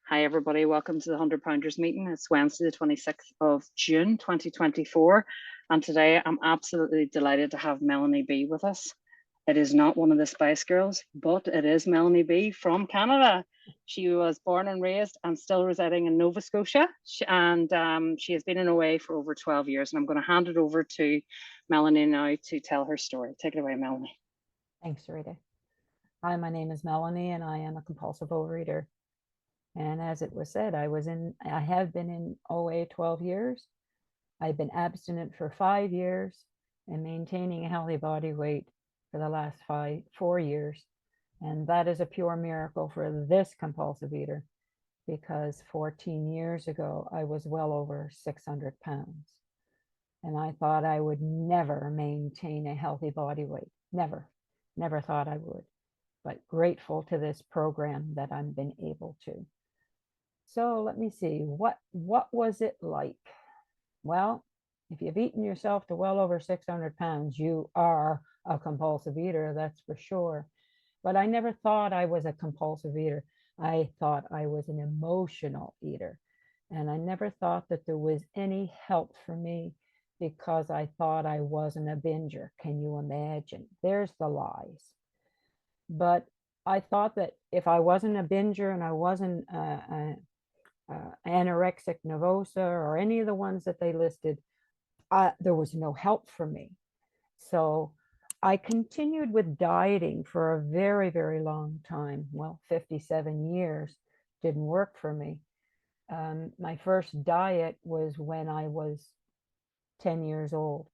Hi, everybody. Welcome to the 100 Pounders meeting. It's Wednesday, the 26th of June, 2024. And today I'm absolutely delighted to have Melanie B with us. It is not one of the Spice Girls, but it is Melanie B from Canada. She was born and raised and still residing in Nova Scotia. And she has been in OA for over 12 years. And I'm going to hand it over to Melanie now to tell her story. Take it away, Melanie. Thanks, Rita. Hi, my name is Melanie, and I am a compulsive overeater. And as it was said, I have been in OA 12 years. I've been abstinent for 5 years and maintaining a healthy body weight for the last 4 years. And that is a pure miracle for this compulsive eater, because 14 years ago, I was well over 600 pounds. And I thought I would never maintain a healthy body weight. Never thought I would, but grateful to this program that I've been able to. So let me see, what was it like? Well, if you've eaten yourself to well over 600 pounds, you are a compulsive eater, that's for sure. But I never thought I was a compulsive eater. I thought I was an emotional eater. And I never thought that there was any help for me because I thought I wasn't a binger. Can you imagine? There's the lies. But I thought that if I wasn't a binger and I wasn't anorexic nervosa or any of the ones that they listed, there was no help for me. So I continued with dieting for a very, very long time. Well, 57 years didn't work for me. My first diet was when I was 10 years old.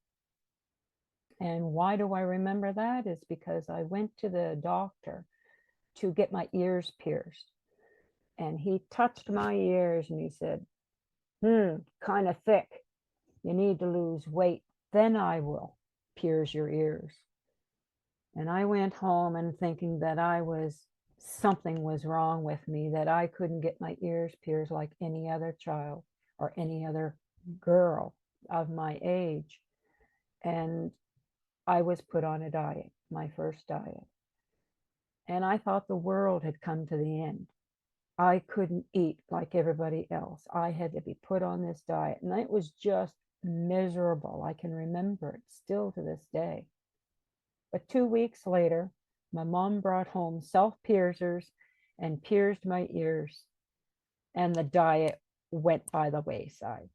And why do I remember that? Is because I went to the doctor to get my ears pierced. And he touched my ears and he said, kind of thick. You need to lose weight. Then I will pierce your ears. And I went home and thinking that something was wrong with me, that I couldn't get my ears pierced like any other child or any other girl of my age. And I was put on a diet, my first diet. And I thought the world had come to the end. I couldn't eat like everybody else. I had to be put on this diet. And it was just miserable. I can remember it still to this day. But 2 weeks later, my mom brought home self-piercers and pierced my ears. And the diet went by the wayside.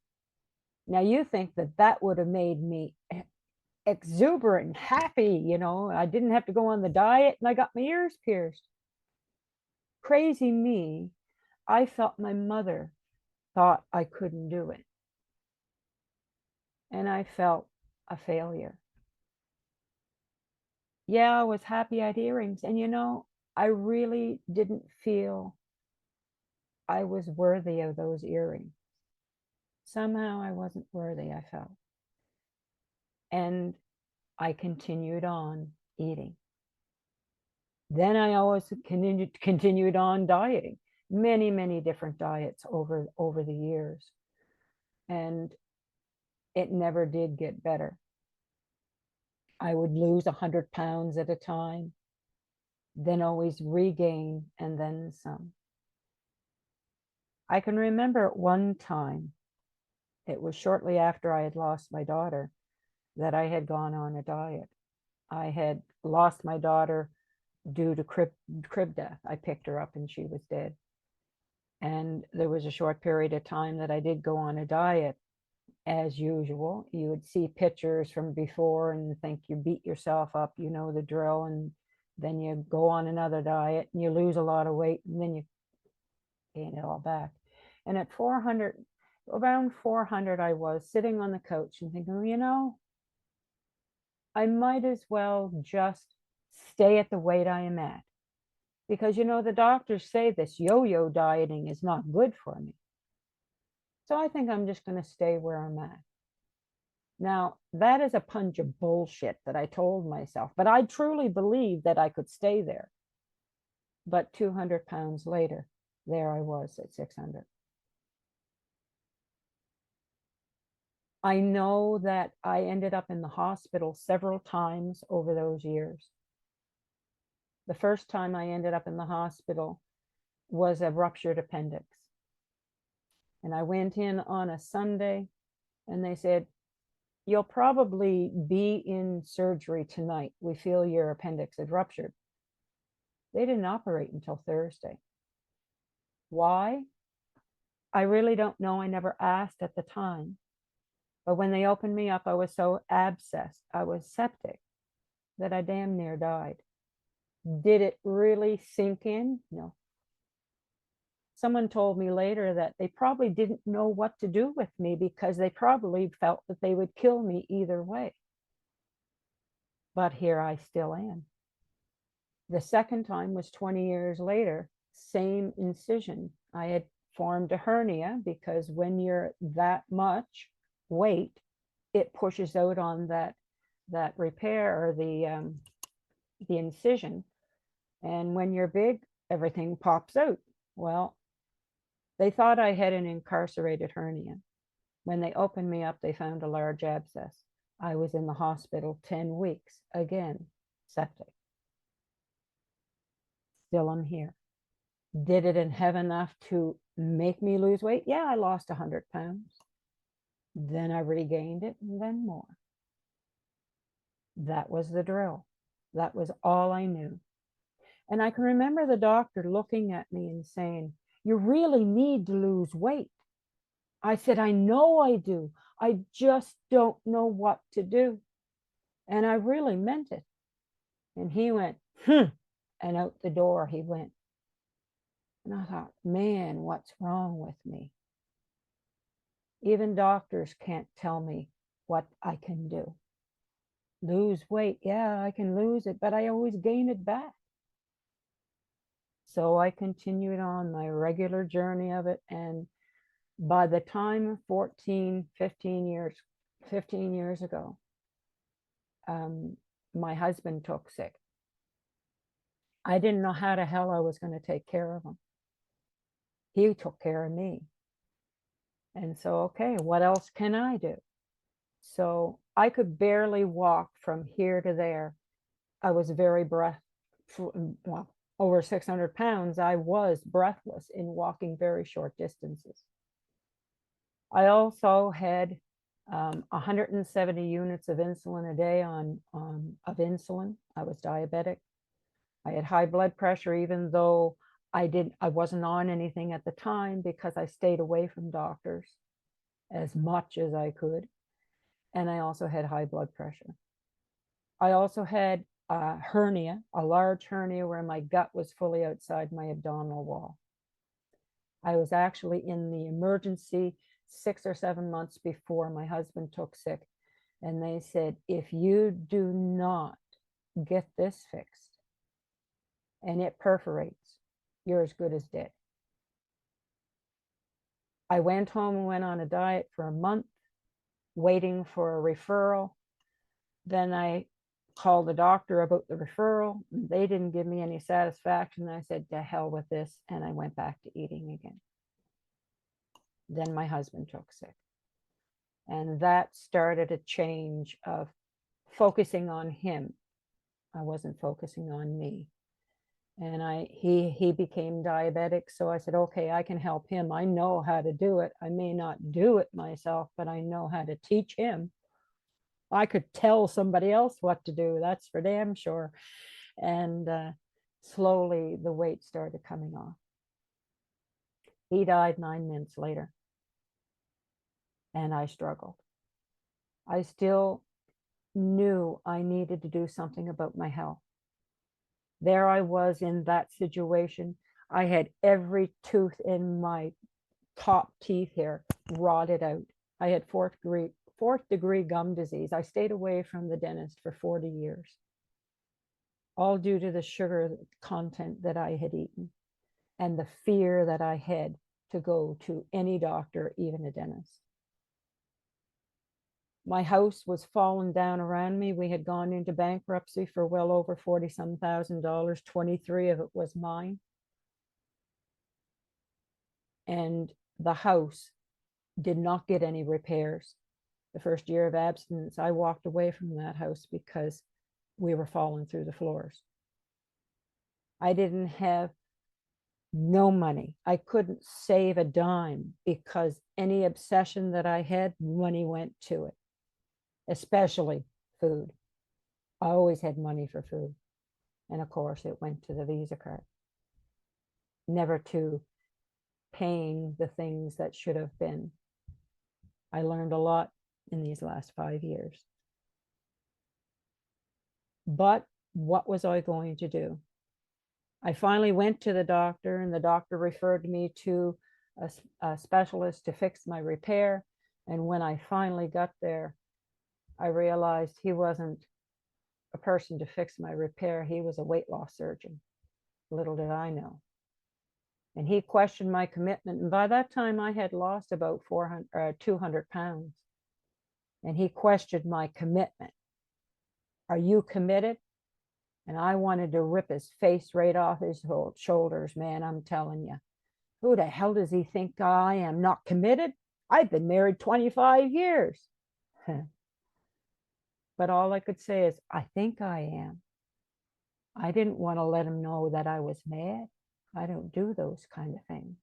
Now you think that that would have made me exuberant, happy, I didn't have to go on the diet and I got my ears pierced. Crazy me, I felt my mother thought I couldn't do it. And I felt a failure. Yeah, I was happy I had earrings. And I really didn't feel I was worthy of those earrings. Somehow I wasn't worthy, I felt. And I continued on eating. Then I always continued on dieting, many different diets over the years. And it never did get better. I would lose 100 pounds at a time, then always regain, and then some. I can remember at one time, it was shortly after I had lost my daughter, that I had gone on a diet. I had lost my daughter due to crib death. I picked her up and she was dead. And there was a short period of time that I did go on a diet. As usual, you would see pictures from before and think you beat yourself up, you know the drill, and then you go on another diet and you lose a lot of weight and then you gain it all back. And at 400, around 400, I was sitting on the couch and thinking, I might as well just stay at the weight I am at. Because, the doctors say this yo-yo dieting is not good for me. So I think I'm just going to stay where I'm at. Now, that is a bunch of bullshit that I told myself, but I truly believed that I could stay there. But 200 pounds later, there I was at 600. I know that I ended up in the hospital several times over those years. The first time I ended up in the hospital was a ruptured appendix. And I went in on a Sunday and they said, you'll probably be in surgery tonight. We feel your appendix had ruptured. They didn't operate until Thursday. Why? I really don't know. I never asked at the time. But when they opened me up, I was so abscessed, I was septic, that I damn near died. Did it really sink in? No. Someone told me later that they probably didn't know what to do with me because they probably felt that they would kill me either way. But here I still am. The second time was 20 years later, same incision. I had formed a hernia because when you're that much weight, it pushes out on that repair or the incision. And when you're big, everything pops out. Well, they thought I had an incarcerated hernia. When they opened me up, they found a large abscess. I was in the hospital 10 weeks. Again, septic. Still I'm here. Did it have enough to make me lose weight? Yeah, I lost 100 pounds. Then I regained it, and then more. That was the drill. That was all I knew. And I can remember the doctor looking at me and saying, you really need to lose weight. I said, I know I do. I just don't know what to do. And I really meant it. And he went, and out the door he went. And I thought, man, what's wrong with me? Even doctors can't tell me what I can do. Lose weight, yeah, I can lose it, but I always gain it back. So I continued on my regular journey of it. And by the time 15 years ago, my husband took sick. I didn't know how the hell I was going to take care of him. He took care of me. And so, okay, what else can I do? So I could barely walk from here to there. I was very well, over 600 pounds. I was breathless in walking very short distances. I also had 170 units of insulin a day of insulin. I was diabetic. I had high blood pressure, even though I wasn't on anything at the time because I stayed away from doctors as much as I could. And I also had high blood pressure. I also had a hernia, a large hernia where my gut was fully outside my abdominal wall. I was actually in the emergency 6 or 7 months before my husband took sick. And they said, if you do not get this fixed and it perforates, you're as good as dead. I went home and went on a diet for a month, waiting for a referral. Then I called the doctor about the referral. They didn't give me any satisfaction. I said, to hell with this. And I went back to eating again. Then my husband took sick. And that started a change of focusing on him. I wasn't focusing on me. And he became diabetic. So I said, okay, I can help him. I know how to do it. I may not do it myself, but I know how to teach him. I could tell somebody else what to do. That's for damn sure. And slowly the weight started coming off. He died 9 months later. And I struggled. I still knew I needed to do something about my health. There I was in that situation. I had every tooth in my top teeth here rotted out. I had fourth degree gum disease. I stayed away from the dentist for 40 years, all due to the sugar content that I had eaten and the fear that I had to go to any doctor, even a dentist. My house was falling down around me. We had gone into bankruptcy for well over $40-some thousand. 23 of it was mine. And the house did not get any repairs. The first year of abstinence, I walked away from that house because we were falling through the floors. I didn't have no money. I couldn't save a dime because any obsession that I had, money went to it, especially food. I always had money for food. And of course, it went to the Visa card, never to paying the things that should have been. I learned a lot in these last 5 years. But what was I going to do? I finally went to the doctor, and the doctor referred me to a specialist to fix my repair. And when I finally got there, I realized he wasn't a person to fix my repair. He was a weight loss surgeon. Little did I know. And he questioned my commitment. And by that time, I had lost about 200 pounds. And he questioned my commitment. Are you committed? And I wanted to rip his face right off his shoulders, man. I'm telling you. Who the hell does he think I am? Not committed? I've been married 25 years. But all I could say is, I think I am. I didn't want to let him know that I was mad. I don't do those kind of things.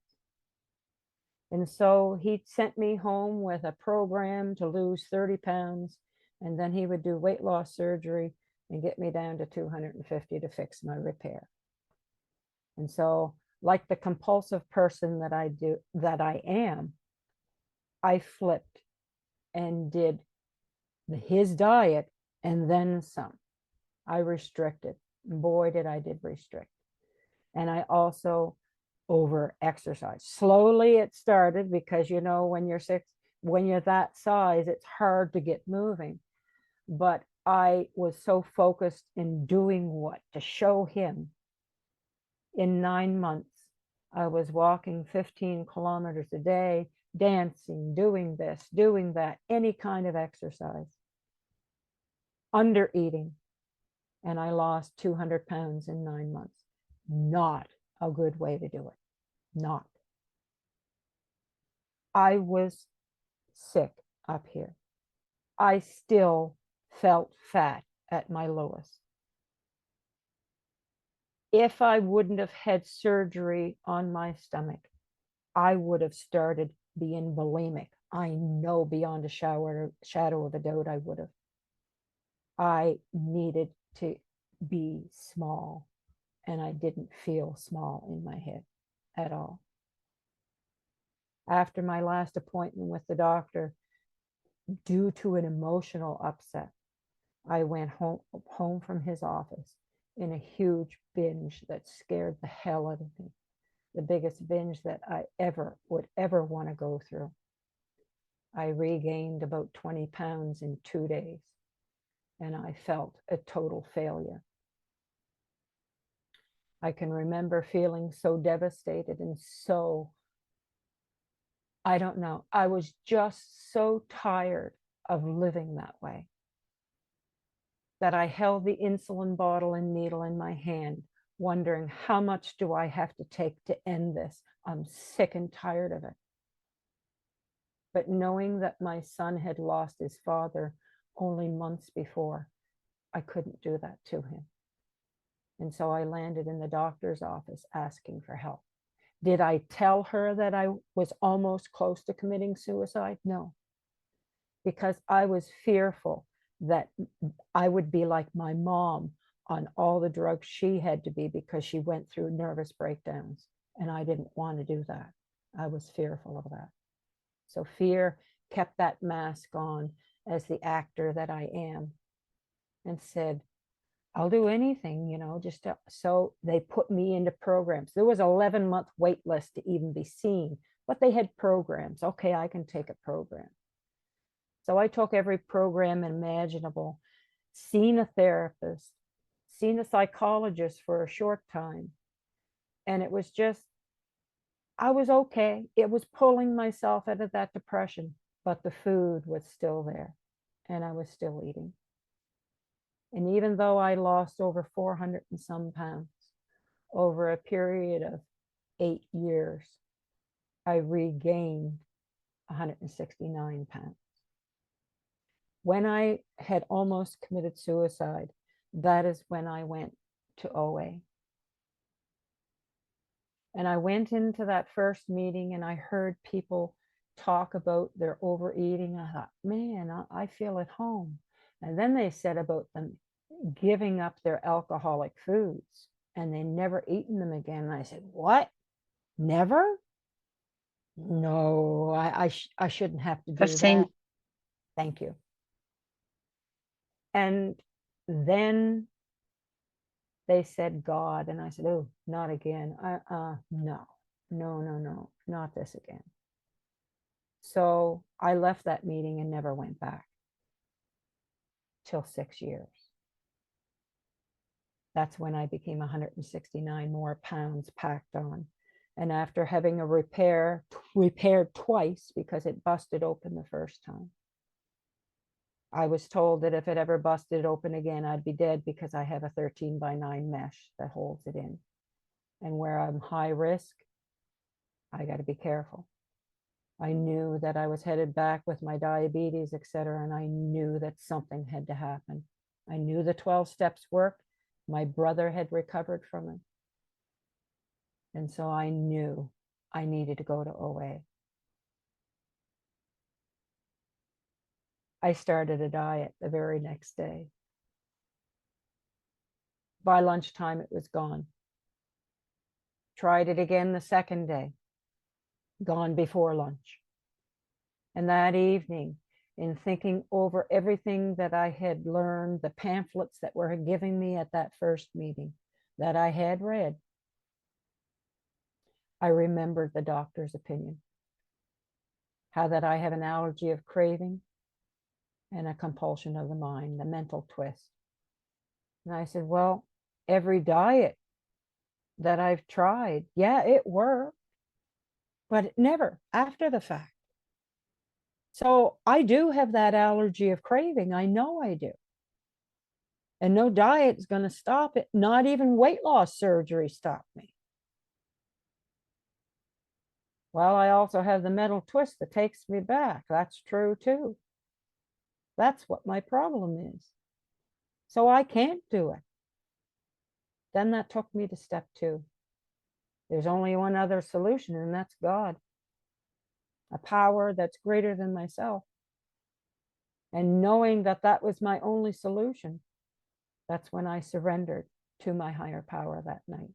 And so he sent me home with a program to lose 30 pounds, and then he would do weight loss surgery and get me down to 250 to fix my repair. And so, like the compulsive person that I am, I flipped and did his diet and then some. I restricted. Boy, did I restrict. And I also over exercise. Slowly it started, because you know, when you're that size, it's hard to get moving. But I was so focused in doing what to show him. In 9 months, I was walking 15 kilometers a day, dancing, doing this, doing that, any kind of exercise, under eating. And I lost 200 pounds in 9 months. Not a good way to do it. Not. I was sick up here. I still felt fat at my lowest. If I wouldn't have had surgery on my stomach, I would have started being bulimic. I know beyond a shadow of a doubt I would have. I needed to be small, and I didn't feel small in my head at all. After my last appointment with the doctor, due to an emotional upset, I went home from his office in a huge binge that scared the hell out of me. The biggest binge that I would ever want to go through. I regained about 20 pounds in 2 days, and I felt a total failure. I can remember feeling so devastated and so, I don't know, I was just so tired of living that way that I held the insulin bottle and needle in my hand, wondering, how much do I have to take to end this? I'm sick and tired of it. But knowing that my son had lost his father only months before, I couldn't do that to him. And so I landed in the doctor's office asking for help. Did I tell her that I was almost close to committing suicide? No, because I was fearful that I would be like my mom on all the drugs she had to be, because she went through nervous breakdowns. And I didn't want to do that. I was fearful of that. So fear kept that mask on as the actor that I am, and said, I'll do anything, just to, so they put me into programs. There was an 11-month wait list to even be seen, but they had programs. Okay, I can take a program. So I took every program imaginable, seen a therapist, seen a psychologist for a short time. And it was just, I was okay. It was pulling myself out of that depression, but the food was still there, and I was still eating. And even though I lost over 400 and some pounds over a period of 8 years, I regained 169 pounds. When I had almost committed suicide, that is when I went to OA. And I went into that first meeting and I heard people talk about their overeating. I thought, man, I feel at home. And then they said about them giving up their alcoholic foods and they never eaten them again. And I said, what? Never? No, I shouldn't have to do 15. that. Thank you. And then they said God, and I said, oh, not again. No, not this again. So I left that meeting and never went back till 6 years. That's when I became 169 more pounds packed on. And after having a repaired twice because it busted open the first time, I was told that if it ever busted open again, I'd be dead because I have a 13x9 mesh that holds it in. And where I'm high risk, I got to be careful. I knew that I was headed back with my diabetes, etc. And I knew that something had to happen. I knew the 12 steps worked. My brother had recovered from it. And so I knew I needed to go to OA. I started a diet the very next day. By lunchtime, it was gone. Tried it again the second day, gone before lunch. And that evening, in thinking over everything that I had learned, the pamphlets that were giving me at that first meeting that I had read, I remembered the doctor's opinion, how that I have an allergy of craving and a compulsion of the mind, the mental twist. And I said, well, every diet that I've tried, yeah, it worked, but never after the fact. So I do have that allergy of craving. I know I do. And no diet is going to stop it. Not even weight loss surgery stopped me. Well, I also have the mental twist that takes me back. That's true too. That's what my problem is. So I can't do it. Then that took me to step 2. There's only one other solution, and that's God. A power that's greater than myself. And knowing that that was my only solution, that's when I surrendered to my higher power that night.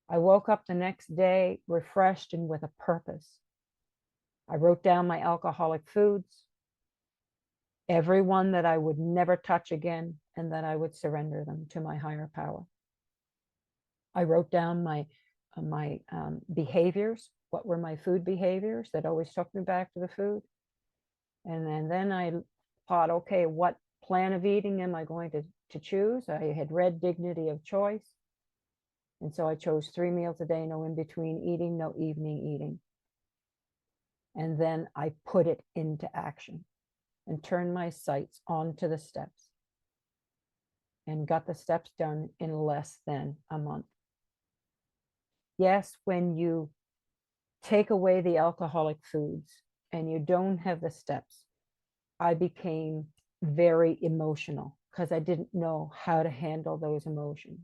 I woke up the next day refreshed and with a purpose. I wrote down my alcoholic foods, every one that I would never touch again, and that I would surrender them to my higher power. I wrote down my behaviors. What were my food behaviors that always took me back to the food? And then I thought, okay, what plan of eating am I going to choose? I had read Dignity of Choice. And so I chose 3 meals a day, no in between eating, no evening eating. And then I put it into action and turned my sights onto the steps and got the steps done in less than a month. Yes, when you take away the alcoholic foods and you don't have the steps, I became very emotional because I didn't know how to handle those emotions.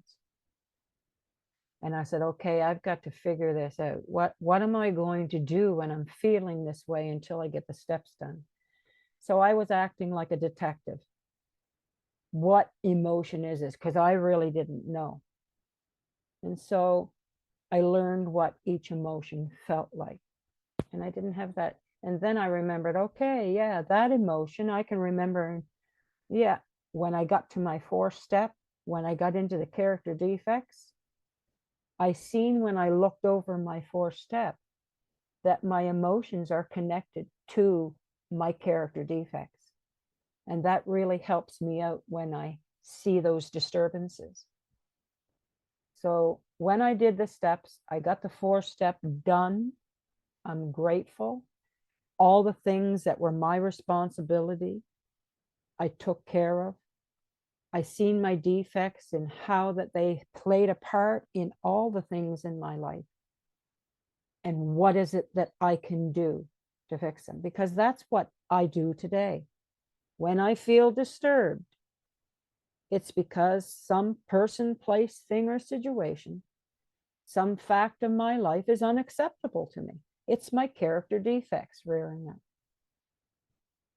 And I said, okay, I've got to figure this out. What am I going to do when I'm feeling this way until I get the steps done? So I was acting like a detective. What emotion is this? Because I really didn't know. And so I learned what each emotion felt like. And I didn't have that. And then I remembered, okay, yeah, that emotion I can remember. Yeah, when I got to my 4th step, when I got into the character defects, I seen when I looked over my 4th step that my emotions are connected to my character defects. And that really helps me out when I see those disturbances. So when I did the steps, I got the 4th step done. I'm grateful. All the things that were my responsibility, I took care of. I seen my defects and how that they played a part in all the things in my life. And what is it that I can do to fix them? Because that's what I do today. When I feel disturbed, it's because some person, place, thing, or situation Some fact of my life is unacceptable to me. It's my character defects rearing up.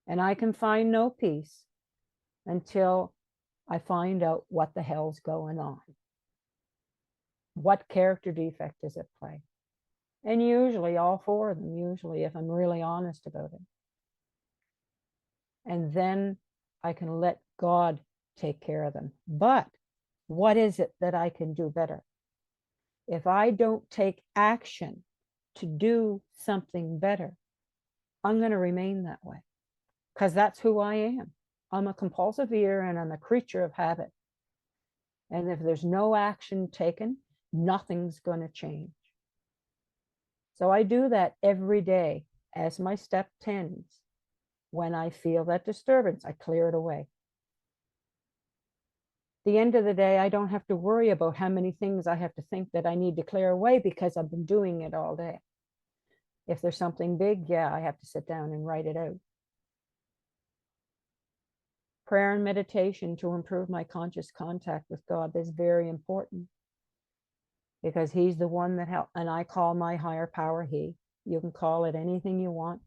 And I can find no peace until I find out what the hell's going on. What character defect is at play? And usually all four of them, usually, if I'm really honest about it. And then I can let God take care of them. But what is it that I can do better? If I don't take action to do something better, I'm going to remain that way because that's who I am. I'm a compulsive eater and I'm a creature of habit. And if there's no action taken, nothing's going to change. So I do that every day as my step tends. When I feel that disturbance, I clear it away. The end of the day, I don't have to worry about how many things I have to think that I need to clear away because I've been doing it all day. If there's something big, yeah, I have to sit down and write it out. Prayer and meditation to improve my conscious contact with God is very important because he's the one that helps. And I call my higher power he. You can call it anything you want.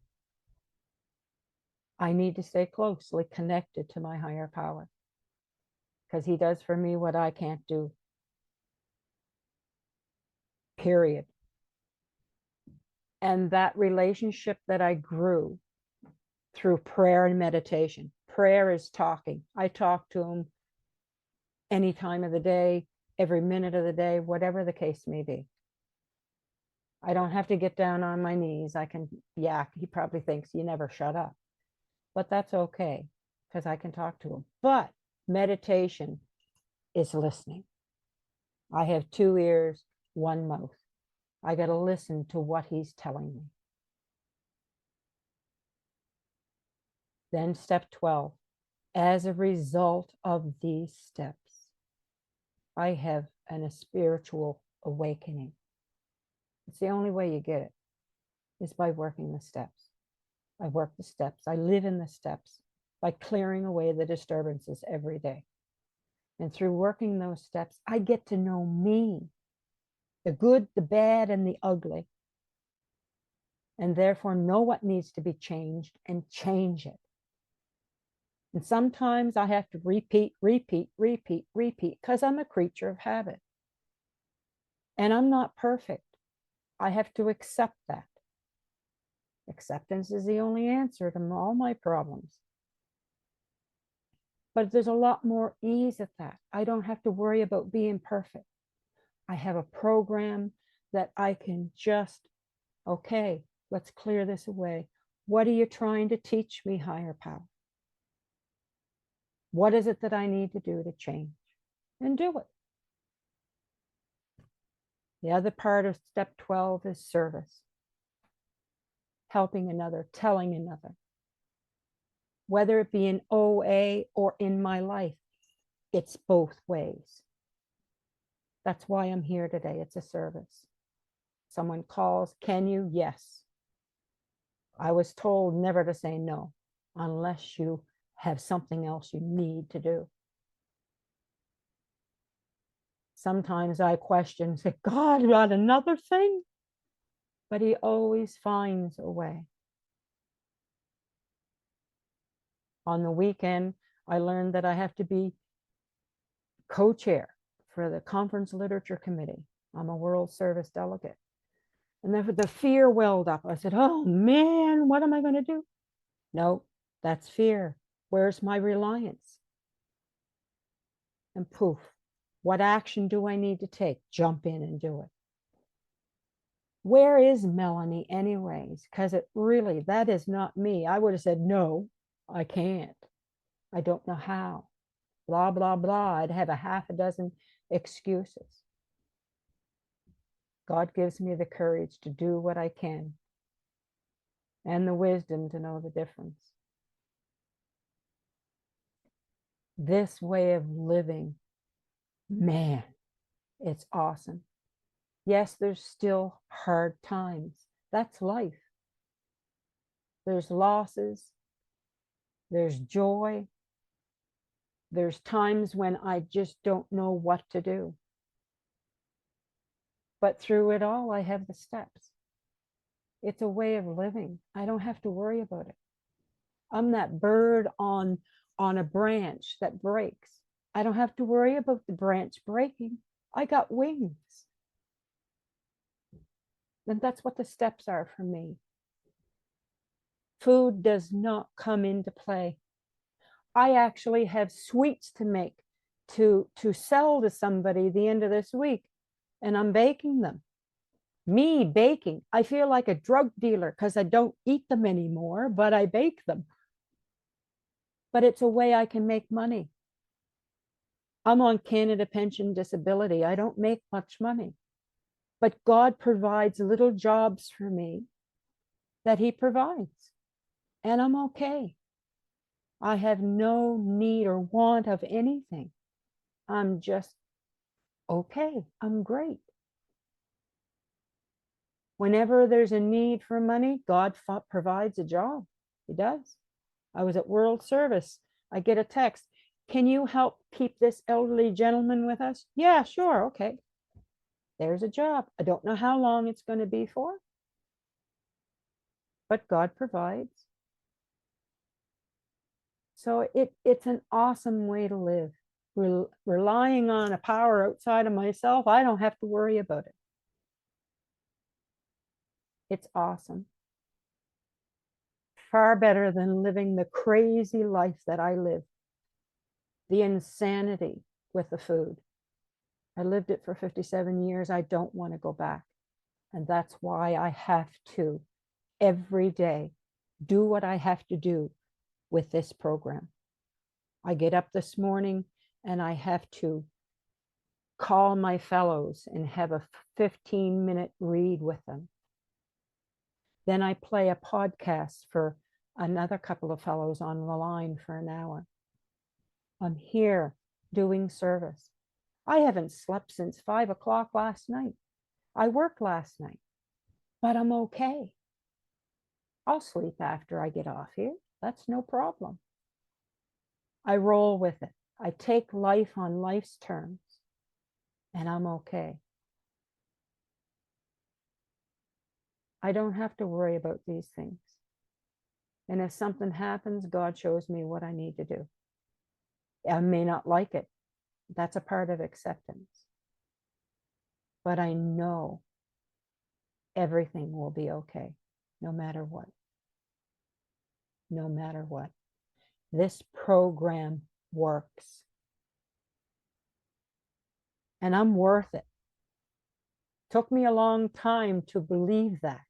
I need to stay closely connected to my higher power because he does for me what I can't do. Period. And that relationship that I grew through prayer and meditation. Prayer is talking. I talk to him any time of the day, every minute of the day, whatever the case may be. I don't have to get down on my knees. I can yak. He probably thinks you never shut up. But that's okay because I can talk to him. But meditation is listening. I have 2 ears, 1 mouth. I got to listen to what he's telling me. Then step 12. As a result of these steps, I have a spiritual awakening. It's the only way you get it is by working the steps. I work the steps. I live in the steps by clearing away the disturbances every day. And through working those steps, I get to know me, the good, the bad, and the ugly. And therefore know what needs to be changed and change it. And sometimes I have to repeat, because I'm a creature of habit. And I'm not perfect. I have to accept that. Acceptance is the only answer to all my problems. But there's a lot more ease at that. I don't have to worry about being perfect. I have a program that I can just, okay, let's clear this away. What are you trying to teach me, higher power? What is it that I need to do to change? And do it. The other part of step 12 is service. Helping another, telling another. Whether it be in OA or in my life, it's both ways. That's why I'm here today. It's a service. Someone calls, can you? Yes. I was told never to say no unless you have something else you need to do. Sometimes I question, say, God, you got another thing? But he always finds a way. On the weekend, I learned that I have to be co-chair for the Conference Literature Committee. I'm a World Service delegate. And then the fear welled up. I said, oh man, what am I going to do? No, that's fear. Where's my reliance? And poof, what action do I need to take? Jump in and do it. Where is Melanie anyways? Because it really, that is not me. I would have said, no, I can't. I don't know how. Blah, blah, blah. I'd have a half a dozen excuses. God gives me the courage to do what I can and the wisdom to know the difference. This way of living, man, it's awesome. Yes, there's still hard times. That's life. There's losses. There's joy. There's times when I just don't know what to do. But through it all, I have the steps. It's a way of living. I don't have to worry about it. I'm that bird on a branch that breaks. I don't have to worry about the branch breaking. I got wings. And that's what the steps are for me. Food does not come into play. I actually have sweets to make to sell to somebody the end of this week, and I'm baking them. Me baking, I feel like a drug dealer because I don't eat them anymore, but I bake them. But it's a way I can make money. I'm on Canada Pension Disability. I don't make much money, but God provides little jobs for me that He provides, and I'm okay. I have no need or want of anything. I'm just okay. I'm great. Whenever there's a need for money, God provides a job. He does. I was at World Service. I get a text. Can you help keep this elderly gentleman with us? Yeah, sure. Okay. There's a job. I don't know how long it's going to be for, but God provides. So it's an awesome way to live. Relying on a power outside of myself, I don't have to worry about it. It's awesome. Far better than living the crazy life that I live. The insanity with the food. I lived it for 57 years. I don't want to go back. And that's why I have to every day do what I have to do with this program. I get up this morning and I have to call my fellows and have a 15-minute read with them. Then I play a podcast for another couple of fellows on the line for an hour. I'm here doing service. I haven't slept since 5 o'clock last night. I worked last night, but I'm okay. I'll sleep after I get off here. That's no problem. I roll with it. I take life on life's terms, and I'm okay. I don't have to worry about these things. And if something happens, God shows me what I need to do. I may not like it. That's a part of acceptance. But I know everything will be okay, no matter what. No matter what. This program works. And I'm worth it. Took me a long time to believe that.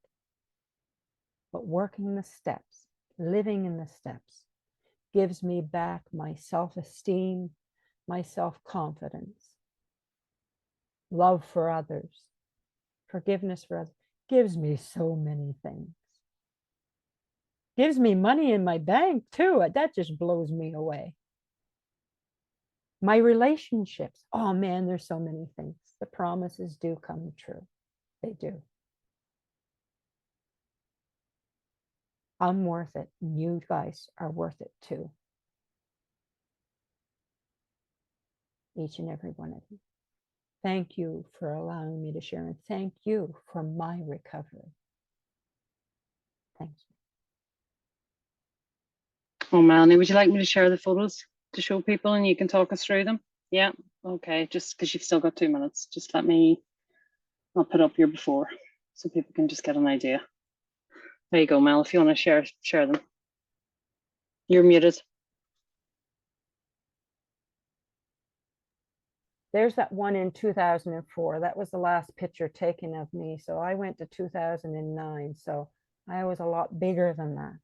But working the steps, living in the steps, gives me back my self-esteem, my self-confidence, love for others, forgiveness for others. Gives me so many things. Gives me money in my bank too. That just blows me away. My relationships. Oh man, there's so many things. The promises do come true. They do. I'm worth it. You guys are worth it too. Each and every one of you. Thank you for allowing me to share, and thank you for my recovery. Thanks. Oh, Melanie, would you like me to share the photos to show people and you can talk us through them? Yeah, okay, just because you've still got 2 minutes, just I'll put up your before so people can just get an idea. There you go, Mel, if you want to share them. You're muted. There's that one in 2004. That was the last picture taken of me. So I went to 2009. So I was a lot bigger than that.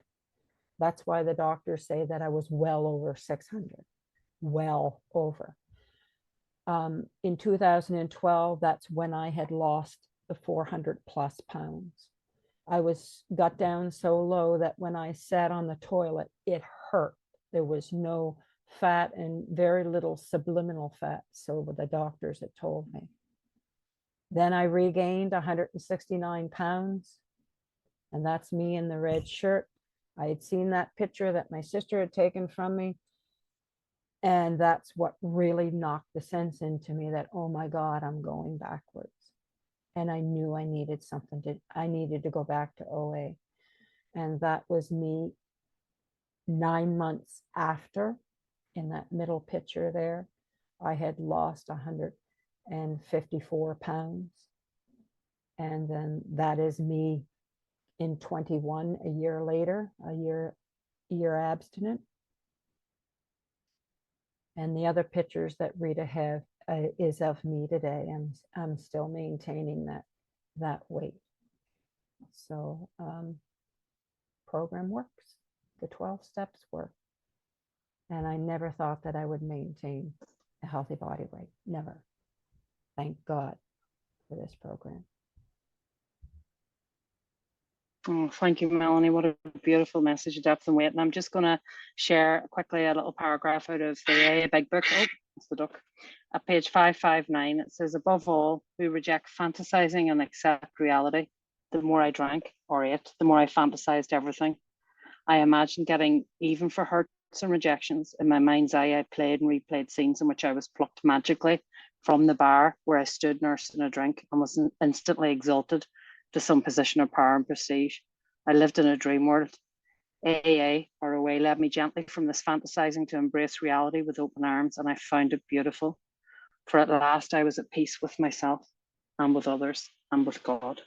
That's why the doctors say that I was well over 600, well over. In 2012, that's when I had lost the 400 plus pounds. I got down so low that when I sat on the toilet, it hurt. There was no fat and very little subliminal fat, so the doctors had told me. Then I regained 169 pounds, and that's me in the red shirt. I had seen that picture that my sister had taken from me, and that's what really knocked the sense into me that, oh my God, I'm going backwards. And I knew I needed I needed to go back to OA. And that was me 9 months after, in that middle picture there, I had lost 154 pounds. And then that is me in 21, a year later, a year abstinent. And the other pictures that Rita have is of me today. I'm still maintaining that weight. So program works. The 12 steps work. And I never thought that I would maintain a healthy body weight. Never. Thank God for this program. Oh, thank you, Melanie. What a beautiful message of depth and weight. And I'm just going to share quickly a little paragraph out of the Big Book. Oh, that's the duck. At page 559, it says, above all, we reject fantasizing and accept reality. The more I drank or ate, the more I fantasized everything. I imagined getting even for hurts and rejections. In my mind's eye, I played and replayed scenes in which I was plucked magically from the bar where I stood nursing a drink and was instantly exalted to some position of power and prestige. I lived in a dream world. AA, or OA, led me gently from this fantasizing to embrace reality with open arms, and I found it beautiful. For at last I was at peace with myself and with others and with God.